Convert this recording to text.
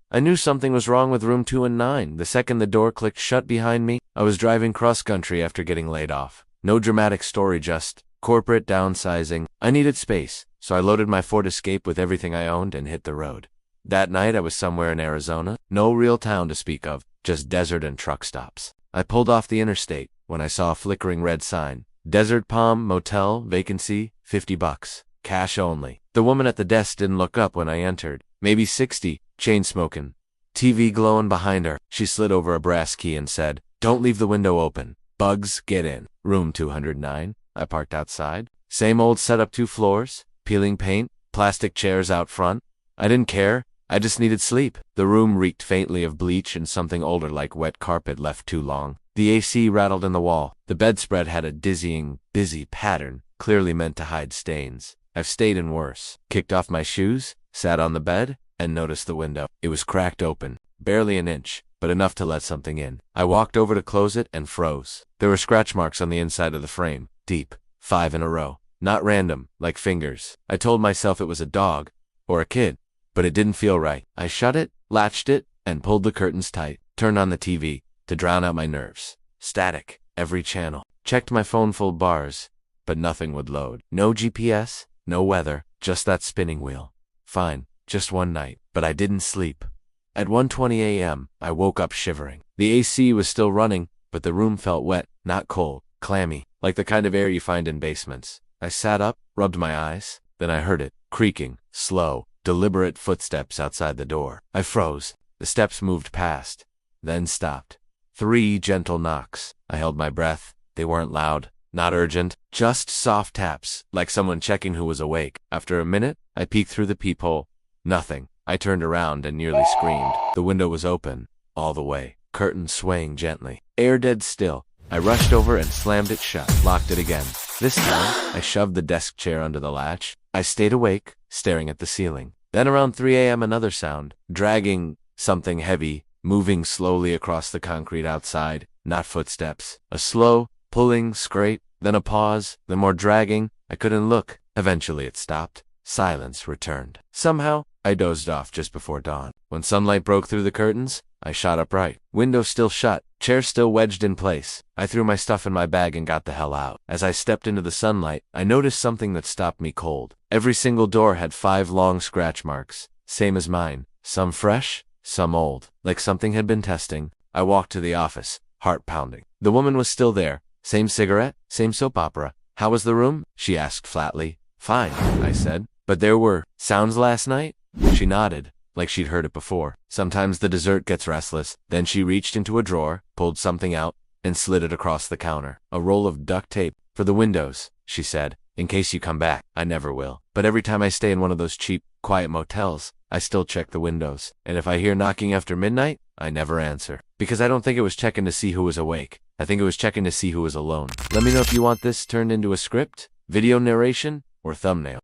I knew something was wrong with room 209 the second the door clicked shut behind me. I was driving cross-country after getting laid off. No dramatic story, just corporate downsizing. I needed space, so I loaded my Ford Escape with everything I owned and hit the road. That night I was somewhere in Arizona, no real town to speak of, just desert and truck stops. I pulled off the interstate when I saw a flickering red sign. Desert Palm Motel, vacancy, $50. Cash only. The woman at the desk didn't look up when I entered. Maybe 60, chain smoking. TV glowing behind her. She slid over a brass key and said, "Don't leave the window open. Bugs, get in." Room 209. I parked outside. Same old setup, 2 floors, peeling paint, plastic chairs out front. I didn't care. I just needed sleep. The room reeked faintly of bleach and something older like wet carpet left too long. The AC rattled in the wall. The bedspread had a dizzying, busy pattern, clearly meant to hide stains. I've stayed in worse. Kicked off my shoes, sat on the bed, and noticed the window. It was cracked open, barely an inch, but enough to let something in. I walked over to close it and froze. There were scratch marks on the inside of the frame, deep, 5 in a row. Not random, like fingers. I told myself it was a dog, or a kid, but it didn't feel right. I shut it, latched it, and pulled the curtains tight. Turned on the TV, to drown out my nerves. Static, every channel. Checked my phone full bars, but nothing would load. No GPS, no weather, just that spinning wheel. Fine, just one night, but I didn't sleep. At 1:20 a.m., I woke up shivering. The AC was still running, but the room felt wet, not cold, clammy, like the kind of air you find in basements. I sat up, rubbed my eyes, then I heard it, creaking, slow, deliberate footsteps outside the door. I froze. The steps moved past, then stopped. 3 gentle knocks. I held my breath. They weren't loud, not urgent, just soft taps, like someone checking who was awake. After a minute, I peeked through the peephole. Nothing. I turned around and nearly screamed. The window was open, all the way, curtains swaying gently. Air dead still. I rushed over and slammed it shut, locked it again. This time, I shoved the desk chair under the latch. I stayed awake, staring at the ceiling. Then around 3 a.m. another sound, dragging, something heavy, moving slowly across the concrete outside, not footsteps. A slow, pulling scrape, then a pause, then more dragging. I couldn't look. Eventually it stopped. Silence returned. Somehow, I dozed off just before dawn. When sunlight broke through the curtains, I shot upright. Window still shut, chair still wedged in place. I threw my stuff in my bag and got the hell out. As I stepped into the sunlight, I noticed something that stopped me cold. Every single door had 5 long scratch marks, same as mine. Some fresh, some old, like something had been testing. I walked to the office, heart pounding. The woman was still there. Same cigarette, same soap opera. "How was the room?" she asked flatly. "Fine," I said. "But there were sounds last night?" She nodded, like she'd heard it before. Sometimes the dessert gets restless. Then she reached into a drawer, pulled something out, and slid it across the counter. "A roll of duct tape for the windows," she said, "in case you come back." I never will. But every time I stay in one of those cheap, quiet motels, I still check the windows. And if I hear knocking after midnight, I never answer. Because I don't think it was checking to see who was awake. I think it was checking to see who was alone. Let me know if you want this turned into a script, video narration, or thumbnail.